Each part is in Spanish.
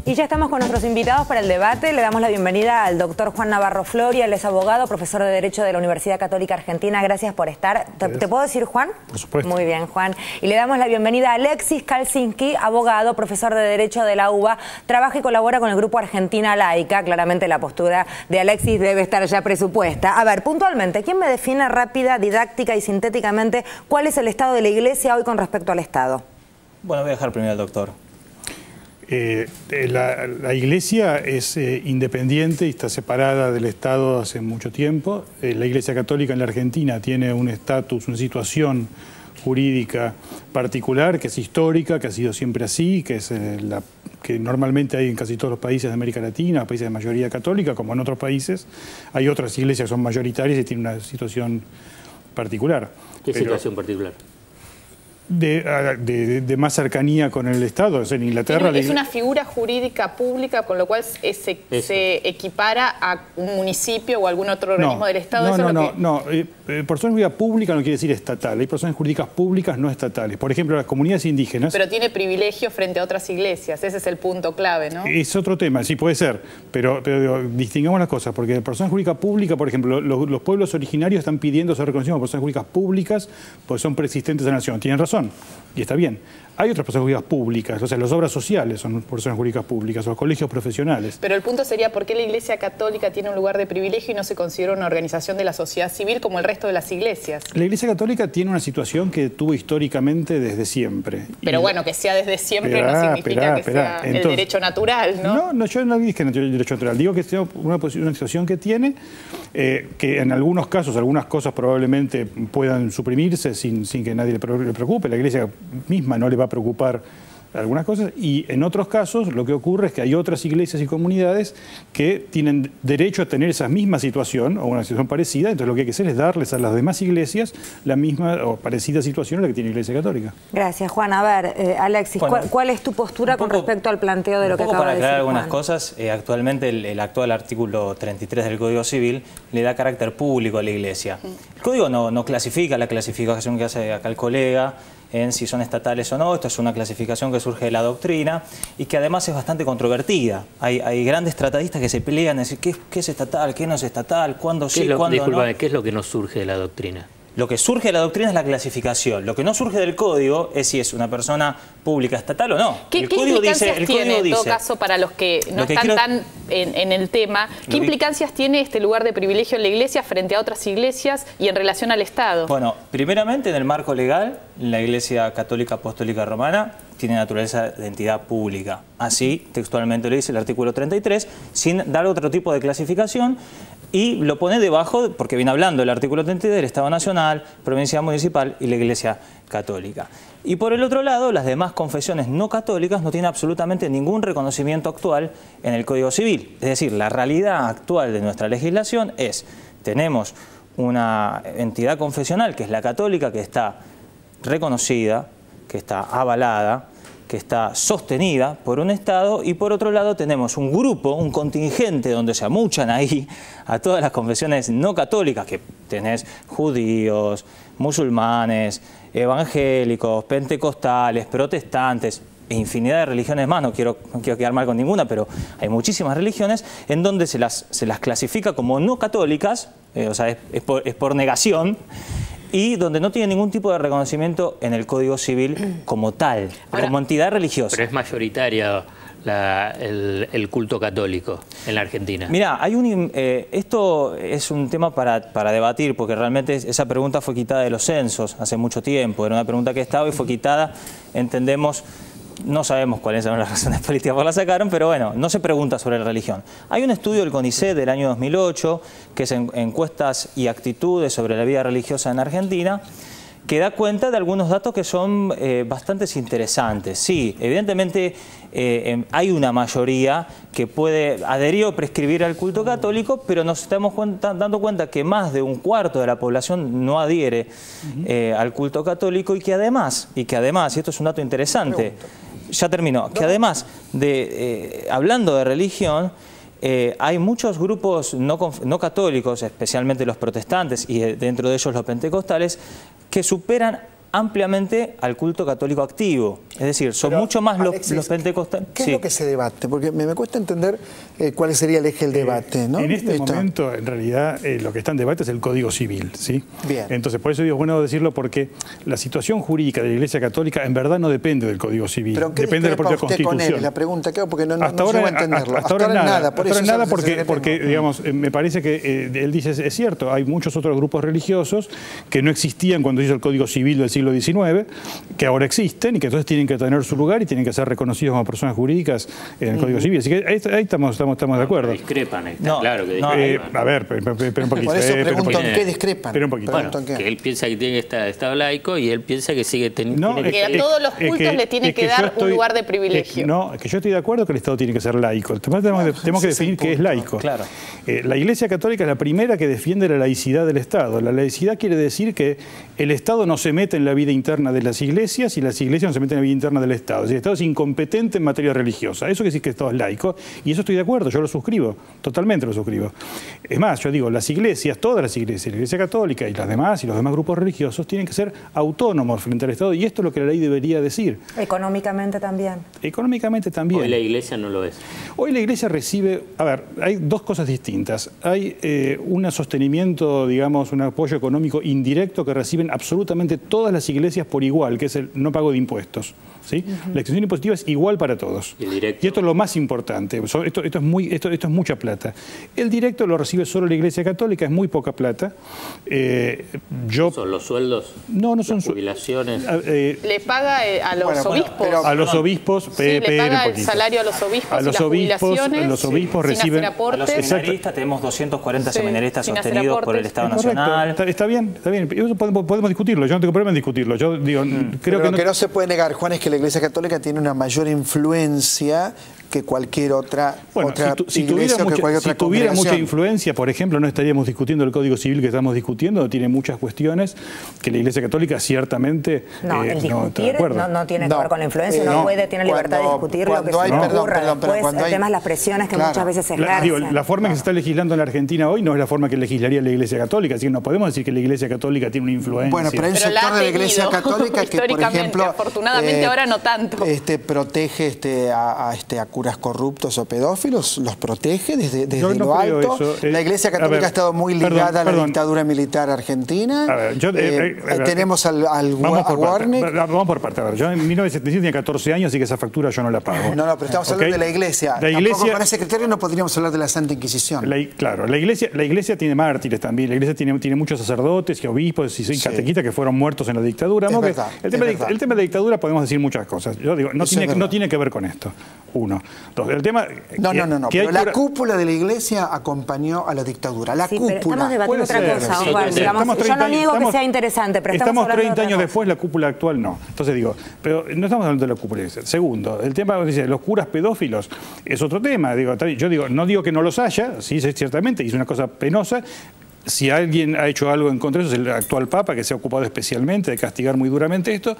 Y ya estamos con nuestros invitados para el debate. Le damos la bienvenida al doctor Juan Navarro Floria. Él es abogado, profesor de Derecho de la Universidad Católica Argentina. Gracias por estar. ¿Te puedo decir Juan? Por supuesto. Muy bien, Juan. Y le damos la bienvenida a Alexis Kalsinski, abogado, profesor de Derecho de la UBA. Trabaja y colabora con el Grupo Argentina Laica. Claramente la postura de Alexis debe estar ya presupuesta. A ver, puntualmente, ¿quién me define rápida, didáctica y sintéticamente cuál es el estado de la Iglesia hoy con respecto al Estado? Bueno, voy a dejar primero al doctor. La Iglesia es independiente y está separada del Estado hace mucho tiempo. La Iglesia Católica en la Argentina tiene un estatus, una situación jurídica particular, que es histórica, que ha sido siempre así, que es que normalmente hay en casi todos los países de América Latina, países de mayoría católica, como en otros países. Hay otras iglesias que son mayoritarias y tienen una situación particular. ¿Qué situación particular? De más cercanía con el Estado. En Inglaterra es una figura jurídica pública, con lo cual se equipara a un municipio o algún otro organismo del Estado. Persona jurídica pública no quiere decir estatal. Hay personas jurídicas públicas no estatales. Por ejemplo, las comunidades indígenas. Pero tiene privilegio frente a otras iglesias. Ese es el punto clave, ¿no? Es otro tema, sí puede ser. Pero distingamos las cosas, porque la persona jurídica pública, por ejemplo, los pueblos originarios están pidiendo ser reconocidos como personas jurídicas públicas porque son preexistentes a la nación. Tienen razón. Y está bien. Hay otras personas jurídicas públicas, o sea, las obras sociales son personas jurídicas públicas, o los colegios profesionales. Pero el punto sería, ¿por qué la Iglesia Católica tiene un lugar de privilegio y no se considera una organización de la sociedad civil como el resto de las iglesias? La Iglesia Católica tiene una situación que tuvo históricamente desde siempre. Pero bueno, que sea desde siempre no significa que sea el derecho natural, ¿no? No, yo no dije que es el derecho natural. Digo que es una situación que tiene, que en algunos casos, algunas cosas probablemente puedan suprimirse sin que nadie le preocupe. La Iglesia misma no le va a preocupar algunas cosas, y en otros casos lo que ocurre es que hay otras iglesias y comunidades que tienen derecho a tener esa misma situación o una situación parecida. Entonces lo que hay que hacer es darles a las demás iglesias la misma o parecida situación a la que tiene la Iglesia Católica. Gracias, Juan. A ver, Alexis, ¿cuál es tu postura con respecto al planteo de lo que acaba de decir Para aclarar algunas Juan? cosas, actualmente el actual artículo 33 del Código Civil le da carácter público a la Iglesia. El Código no clasifica, la clasificación que hace acá el colega en si son estatales o no. Esto es una clasificación que surge de la doctrina y que además es bastante controvertida. Hay grandes tratadistas que se pelean en decir qué es estatal, qué no es estatal, cuándo sí, cuándo no. ¿Qué es lo que nos surge de la doctrina? Lo que surge de la doctrina es la clasificación. Lo que no surge del código es si es una persona pública estatal o no. ¿Qué implicancias tiene, en todo caso, para los que no están tan en el tema, qué implicancias tiene este lugar de privilegio en la Iglesia frente a otras iglesias y en relación al Estado? Bueno, primeramente en el marco legal, la Iglesia Católica Apostólica Romana tiene naturaleza de entidad pública. Así textualmente lo dice el artículo 33, sin dar otro tipo de clasificación. Y lo pone debajo, porque viene hablando el artículo 33 del Estado Nacional, Provincia Municipal y la Iglesia Católica. Y por el otro lado, las demás confesiones no católicas no tienen absolutamente ningún reconocimiento actual en el Código Civil. Es decir, la realidad actual de nuestra legislación es, tenemos una entidad confesional, que es la católica, que está reconocida, que está avalada, que está sostenida por un Estado, y por otro lado tenemos un grupo, un contingente donde se amuchan ahí a todas las confesiones no católicas, que tenés judíos, musulmanes, evangélicos, pentecostales, protestantes, e infinidad de religiones más. No quiero quedar mal con ninguna, pero hay muchísimas religiones en donde se las clasifica como no católicas, o sea, es por negación, y donde no tiene ningún tipo de reconocimiento en el Código Civil como tal, como entidad religiosa. Pero es mayoritaria el culto católico en la Argentina. Mirá, esto es un tema para debatir, porque realmente esa pregunta fue quitada de los censos hace mucho tiempo. Era una pregunta que estaba y fue quitada, entendemos. No sabemos cuáles son las razones políticas por la sacaron, pero bueno, no se pregunta sobre la religión. Hay un estudio del CONICET del año 2008, que es encuestas y actitudes sobre la vida religiosa en Argentina, que da cuenta de algunos datos que son bastante interesantes. Sí, evidentemente hay una mayoría que puede adherir o prescribir al culto católico, pero nos estamos dando cuenta que más de un cuarto de la población no adhiere al culto católico, y que además, y esto es un dato interesante, ya termino, que además de, hablando de religión, hay muchos grupos no católicos, especialmente los protestantes y dentro de ellos los pentecostales, que superan ampliamente al culto católico activo. Es decir, son mucho más los pentecostales. ¿Qué es lo que se debate? Porque me cuesta entender cuál sería el eje del debate, ¿no? En este momento, en realidad, lo que está en debate es el Código Civil, ¿sí? Bien. Entonces, por eso digo, es bueno decirlo, porque la situación jurídica de la Iglesia Católica en verdad no depende del Código Civil, ¿Pero qué depende de la propia Constitución. Con él? La pregunta, claro, porque no hasta ahora, llego a entenderlo. Hasta ahora nada, por hasta eso ahora nada porque digamos, me parece que él dice, es cierto, hay muchos otros grupos religiosos que no existían cuando hizo el Código Civil del siglo XIX, que ahora existen y que entonces tienen que tener su lugar y tienen que ser reconocidos como personas jurídicas en el Código Civil. Así que ahí estamos de acuerdo. Discrepan, está claro que discrepan. A ver, pero un poquito. Por eso pregunto en qué discrepan. Pero un poquito. Bueno, que él piensa que tiene que estar Estado laico y él piensa que sigue teniendo... que a todos los cultos le tiene que dar un lugar de privilegio. Que yo estoy de acuerdo que el Estado tiene que ser laico. Tenemos que definir qué es laico. Claro. La Iglesia Católica es la primera que defiende la laicidad del Estado. La laicidad quiere decir que el Estado no se mete en la vida interna de las iglesias y las iglesias no se meten en la vida interna del Estado. Es decir, el Estado es incompetente en materia religiosa. Eso quiere decir que el Estado es laico y eso estoy de acuerdo, yo lo suscribo, totalmente lo suscribo. Es más, yo digo, las iglesias, todas las iglesias, la Iglesia Católica y las demás y los demás grupos religiosos tienen que ser autónomos frente al Estado y esto es lo que la ley debería decir. Económicamente también. Económicamente también. Hoy la Iglesia no lo es. Hoy la Iglesia recibe, a ver, hay dos cosas distintas. Hay un sostenimiento, digamos, un apoyo económico indirecto que reciben absolutamente todas las iglesias por igual, que es el no pago de impuestos. ¿Sí? La exención impositiva es igual para todos. ¿Y esto es lo más importante. Esto es mucha plata. El directo lo recibe solo la Iglesia Católica, es muy poca plata. ¿Son los sueldos? No son jubilaciones. ¿Le paga a los obispos? A los obispos, le paga el salario a los obispos. Los obispos reciben. A los seminaristas tenemos 240 seminaristas sostenidos por el Estado Nacional. Está bien. Eso podemos discutirlo. Yo no tengo problema en discutirlo. Yo digo, creo que no se puede negar, Juan, es que la Iglesia Católica tiene una mayor influencia que cualquier otra iglesia o que cualquier otra congregación. Si tuviera mucha influencia, por ejemplo, no estaríamos discutiendo el Código Civil que estamos discutiendo, tiene muchas cuestiones que la Iglesia Católica ciertamente el discutir no tiene que ver con la influencia, tiene libertad de discutir lo que se ocurra. Después el tema es las presiones que muchas veces se ejercen. La forma en que se está legislando en la Argentina hoy no es la forma que legislaría la Iglesia Católica, así que no podemos decir que la Iglesia Católica tiene una influencia. Bueno, pero hay un sector de la Iglesia Católica que, por ejemplo, afortunadamente ahora no tanto. Protege a curas corruptos o pedófilos, los protege desde lo alto. La Iglesia Católica ha estado muy ligada a la dictadura militar argentina. Tenemos a Warner. Vamos por parte. Yo en 1975 tenía 14 años, así que esa factura yo no la pago. No, pero estamos hablando de la Iglesia. Tampoco con ese criterio no podríamos hablar de la Santa Inquisición. Claro, la Iglesia tiene mártires también. La Iglesia tiene muchos sacerdotes y obispos y catequistas que fueron muertos en la dictadura. El tema de la dictadura podemos decir muchas cosas. Yo digo, no tiene que ver con esto. Uno. Dos, el tema no. Pero la cúpula de la Iglesia acompañó a la dictadura. La cúpula. Pero estamos debatiendo otra cosa, Juan. Yo no niego que sea interesante, pero estamos 30 años después, la cúpula actual no. Entonces digo, pero no estamos hablando de la cúpula. Segundo, el tema dice los curas pedófilos es otro tema. No digo que no los haya, sí, ciertamente, y es una cosa penosa. Si alguien ha hecho algo en contra de eso es el actual Papa, que se ha ocupado especialmente de castigar muy duramente esto.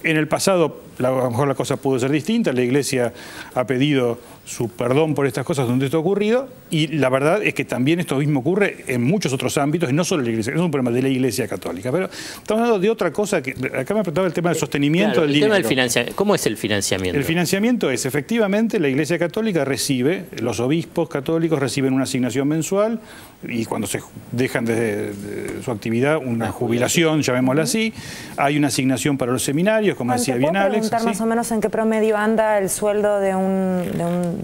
En el pasado, a lo mejor la cosa pudo ser distinta. La Iglesia ha pedido su perdón por estas cosas donde esto ha ocurrido. Y la verdad es que también esto mismo ocurre en muchos otros ámbitos, y no solo en la Iglesia, no es un problema de la Iglesia Católica. Pero estamos hablando de otra cosa, que acá me preguntaba el tema del sostenimiento del dinero. ¿Cómo es el financiamiento? El financiamiento es, efectivamente, la Iglesia Católica recibe, los obispos católicos reciben una asignación mensual, y cuando se dejan de su actividad, una jubilación, llamémosla así, hay una asignación para los seminarios, como decía bien Alex. ¿Puedo preguntar más o menos en qué promedio anda el sueldo de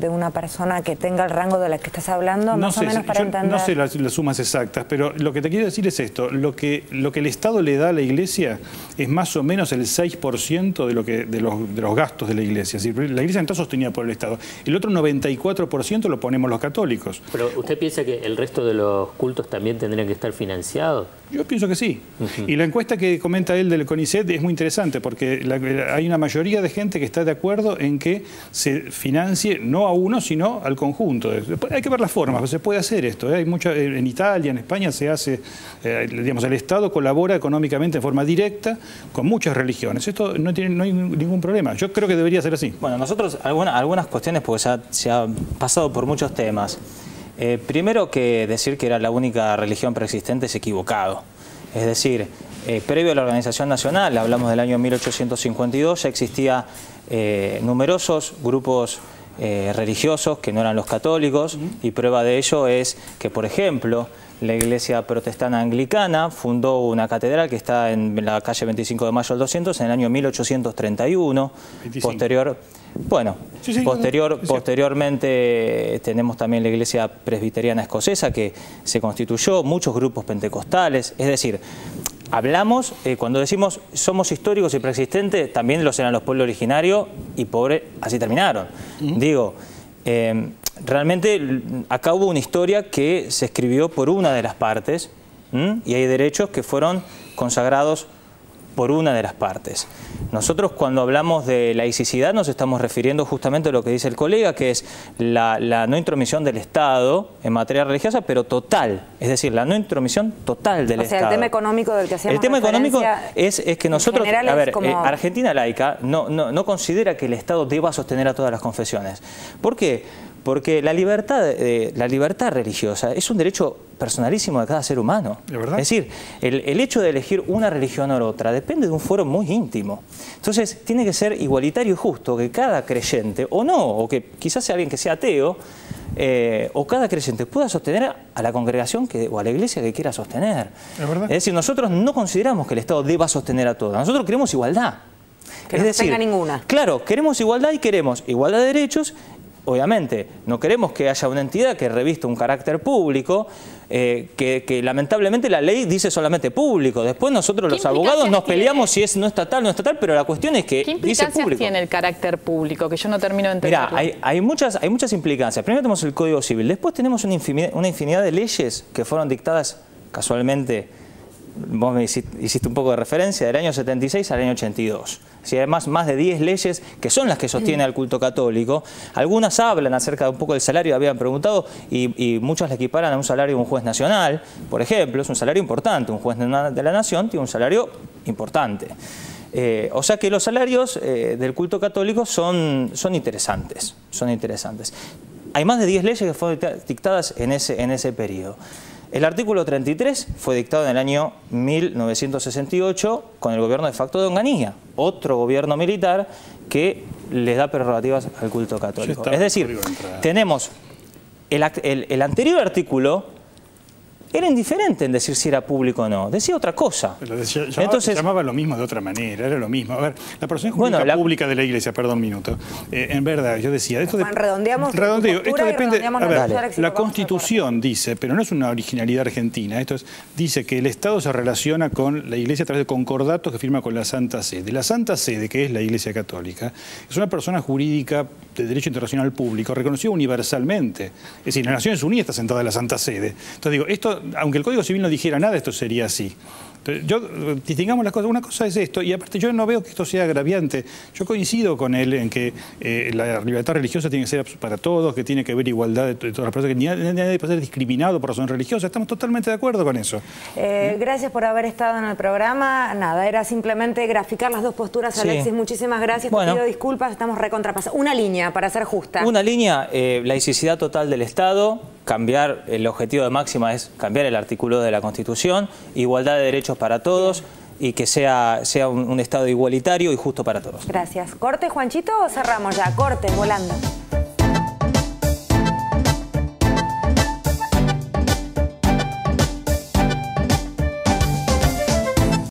una persona que tenga el rango de la que estás hablando? Más o menos para entender. No sé las sumas exactas, pero lo que te quiero decir es esto: lo que el Estado le da a la Iglesia es más o menos el 6% de los gastos de la Iglesia. Es decir, la Iglesia no está sostenida por el Estado. El otro 94% lo ponemos los católicos. Pero ¿usted piensa que el resto de los cultos también tendrían que estar financiados? Yo pienso que sí. Y la encuesta que comenta él del CONICET es muy interesante, porque hay una mayoría de gente que está de acuerdo en que se financie no a uno, sino al conjunto. Hay que ver las formas, se puede hacer esto. Hay en Italia, en España se hace, el Estado colabora económicamente en forma directa con muchas religiones. Esto no hay ningún problema. Yo creo que debería ser así. Bueno, nosotros algunas cuestiones, porque se ha pasado por muchos temas. Primero, que decir que era la única religión preexistente es equivocado. Es decir, previo a la Organización Nacional, hablamos del año 1852, ya existía numerosos grupos religiosos que no eran los católicos, y prueba de ello es que, por ejemplo, la Iglesia Protestana Anglicana fundó una catedral que está en la calle 25 de Mayo al 200 en el año 1831. 25. Posteriormente tenemos también la Iglesia Presbiteriana Escocesa, que se constituyó, muchos grupos pentecostales. Es decir, hablamos, cuando decimos somos históricos y preexistentes, también los eran los pueblos originarios y pobres, así terminaron. Digo, realmente acá hubo una historia que se escribió por una de las partes, y hay derechos que fueron consagrados por una de las partes. Nosotros, cuando hablamos de laicidad, nos estamos refiriendo justamente a lo que dice el colega, que es la no intromisión del Estado en materia religiosa, pero total, es decir, la no intromisión total del Estado. O sea, el tema económico del que hacíamos el tema económico es que nosotros, a ver, Argentina laica no considera que el Estado deba sostener a todas las confesiones. ¿Por qué? Porque la libertad religiosa es un derecho personalísimo de cada ser humano. ¿De verdad? Es decir, el hecho de elegir una religión o otra depende de un fuero muy íntimo. Entonces, tiene que ser igualitario y justo que cada creyente, o no, o que quizás sea alguien que sea ateo, o cada creyente pueda sostener a la congregación o a la iglesia que quiera sostener. ¿Es verdad? Es decir, nosotros no consideramos que el Estado deba sostener a todos. Nosotros queremos igualdad. Que no tenga ninguna. Claro, queremos igualdad y queremos igualdad de derechos. Obviamente, no queremos que haya una entidad que revista un carácter público, que lamentablemente la ley dice solamente público. Después nosotros los abogados nos peleamos si es no estatal, pero la cuestión es que dice público. ¿Qué implicancias tiene el carácter público? Que yo no termino de entender. Mirá, hay muchas implicancias. Primero tenemos el Código Civil, después tenemos una infinidad de leyes que fueron dictadas casualmente, vos me hiciste un poco de referencia, del año 76 al año 82. Si además más de 10 leyes que son las que sostiene al culto católico. Algunas hablan acerca de un poco del salario, habían preguntado, y muchas le equiparan a un salario de un juez nacional, por ejemplo. Es un salario importante, un juez de la nación tiene un salario importante. O sea que los salarios del culto católico son interesantes, Hay más de 10 leyes que fueron dictadas en ese periodo. El artículo 33 fue dictado en el año 1968 con el gobierno de facto de Onganía, otro gobierno militar que les da prerrogativas al culto católico. Es decir, tenemos el anterior artículo, era indiferente en decir si era público o no, decía otra cosa. Pero llamaba lo mismo de otra manera, era lo mismo. A ver, la persona jurídica pública de la Iglesia, perdón un minuto, en verdad, yo decía, esto redondeo, esto depende, a ver, la Constitución dice, pero no es una originalidad argentina, dice que el Estado se relaciona con la Iglesia a través de concordatos que firma con la Santa Sede. La Santa Sede, que es la Iglesia Católica, es una persona jurídica de derecho internacional público, reconocida universalmente. Es decir, las Naciones Unidas está sentada en la Santa Sede. Entonces digo, esto, aunque el Código Civil no dijera nada, esto sería así. Entonces, distingamos las cosas. Una cosa es esto, y aparte yo no veo que esto sea agraviante. Yo coincido con él en que la libertad religiosa tiene que ser para todos, que tiene que haber igualdad de todas las personas, que nadie puede ser discriminado por razón religiosa. Estamos totalmente de acuerdo con eso. Gracias por haber estado en el programa. Nada, era simplemente graficar las dos posturas. Alexis, sí. Muchísimas gracias. Te pido disculpas, estamos recontrapasados. Una línea, para ser justa. Una línea, laicidad total del Estado. Cambiar, el objetivo de máxima es cambiar el artículo de la Constitución, igualdad de derechos para todos y que sea un Estado igualitario y justo para todos. Gracias. ¿Corte, Juanchito, o cerramos ya? Corte, volando.